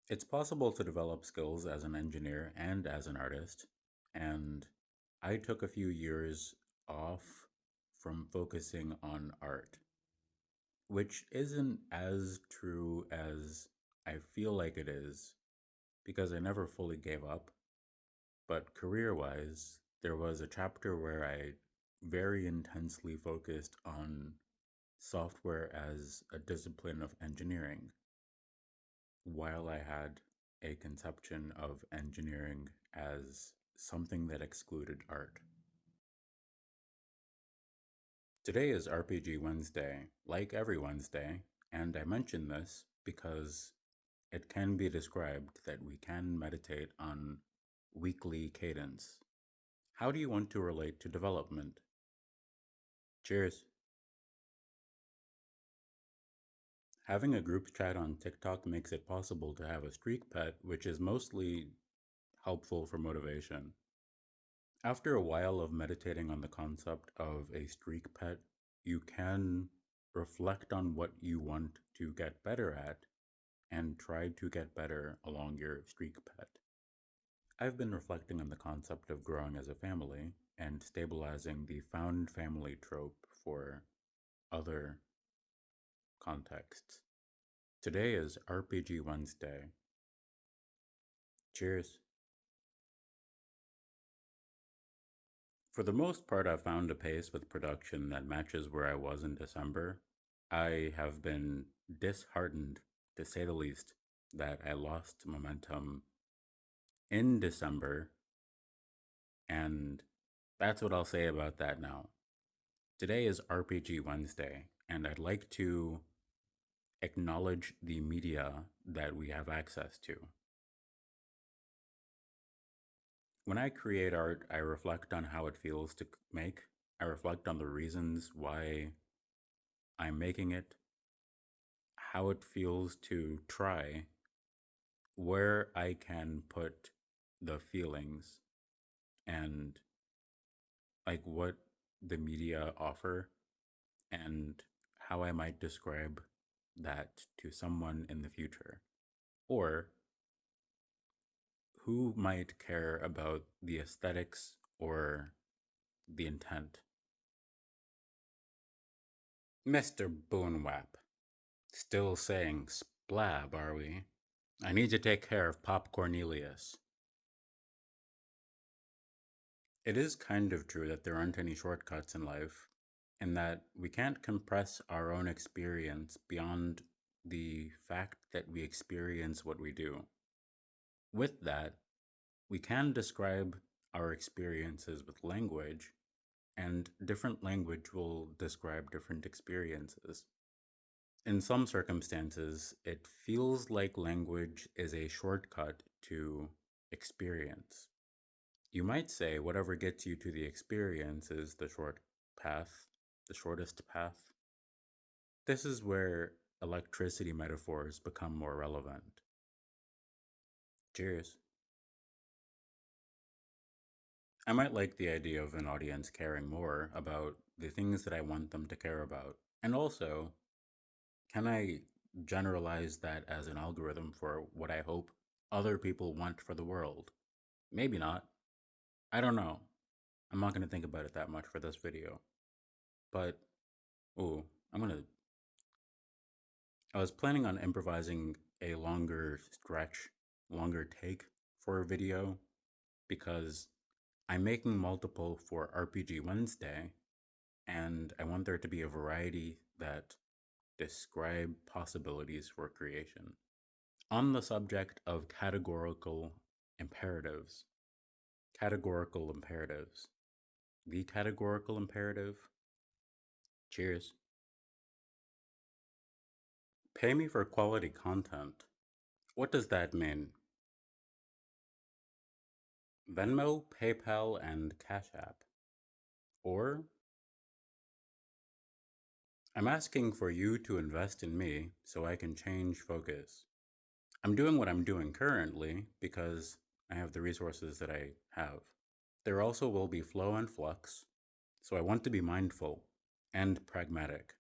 It's possible to develop skills as an engineer and as an artist, and I took a few years off from focusing on art, which isn't as true as I feel like it is because I never fully gave up. But career wise, there was a chapter where I very intensely focused on software as a discipline of engineering, while I had a conception of engineering as something that excluded art. Today is RPG Wednesday, like every Wednesday, and I mention this because it can be described that we can meditate on weekly cadence. How do you want to relate to development? Cheers. Having a group chat on TikTok makes it possible to have a streak pet, which is mostly helpful for motivation. After a while of meditating on the concept of a streak pet, you can reflect on what you want to get better at and try to get better along your streak pet. I've been reflecting on the concept of growing as a family and stabilizing the found family trope for other contexts. Today is RPG Wednesday. Cheers. For the most part, I've found a pace with production that matches where I was in December. I have been disheartened, to say the least, that I lost momentum in December, and that's what I'll say about that now. Today is RPG Wednesday, and I'd like to acknowledge the media that we have access to. When I create art, I reflect on how it feels to make. I reflect on the reasons why I'm making it, how it feels to try, where I can put the feelings, and like what the media offer, and how I might describe that to someone in the future, or who might care about the aesthetics or the intent. Mr. Boonwap, still saying splab, are we? I need to take care of Pop Cornelius. It is kind of true that there aren't any shortcuts in life, and that we can't compress our own experience beyond the fact that we experience what we do. With that, we can describe our experiences with language, and different language will describe different experiences. In some circumstances, it feels like language is a shortcut to experience. You might say whatever gets you to the experience is the short path, the shortest path. This is where electricity metaphors become more relevant. Cheers. I might like the idea of an audience caring more about the things that I want them to care about. And also, can I generalize that as an algorithm for what I hope other people want for the world? Maybe not. I don't know. I'm not going to think about it that much for this video. But, ooh, I'm going to. I was planning on improvising a longer stretch, longer take for a video because I'm making multiple for RPG Wednesday, and I want there to be a variety that describe possibilities for creation. On the subject of imperatives, categorical imperatives, the categorical imperative, cheers. Pay me for quality content. What does that mean? Venmo, PayPal, and Cash App. Or, I'm asking for you to invest in me so I can change focus. I'm doing what I'm doing currently because I have the resources that I have. There also will be flow and flux, so I want to be mindful and pragmatic.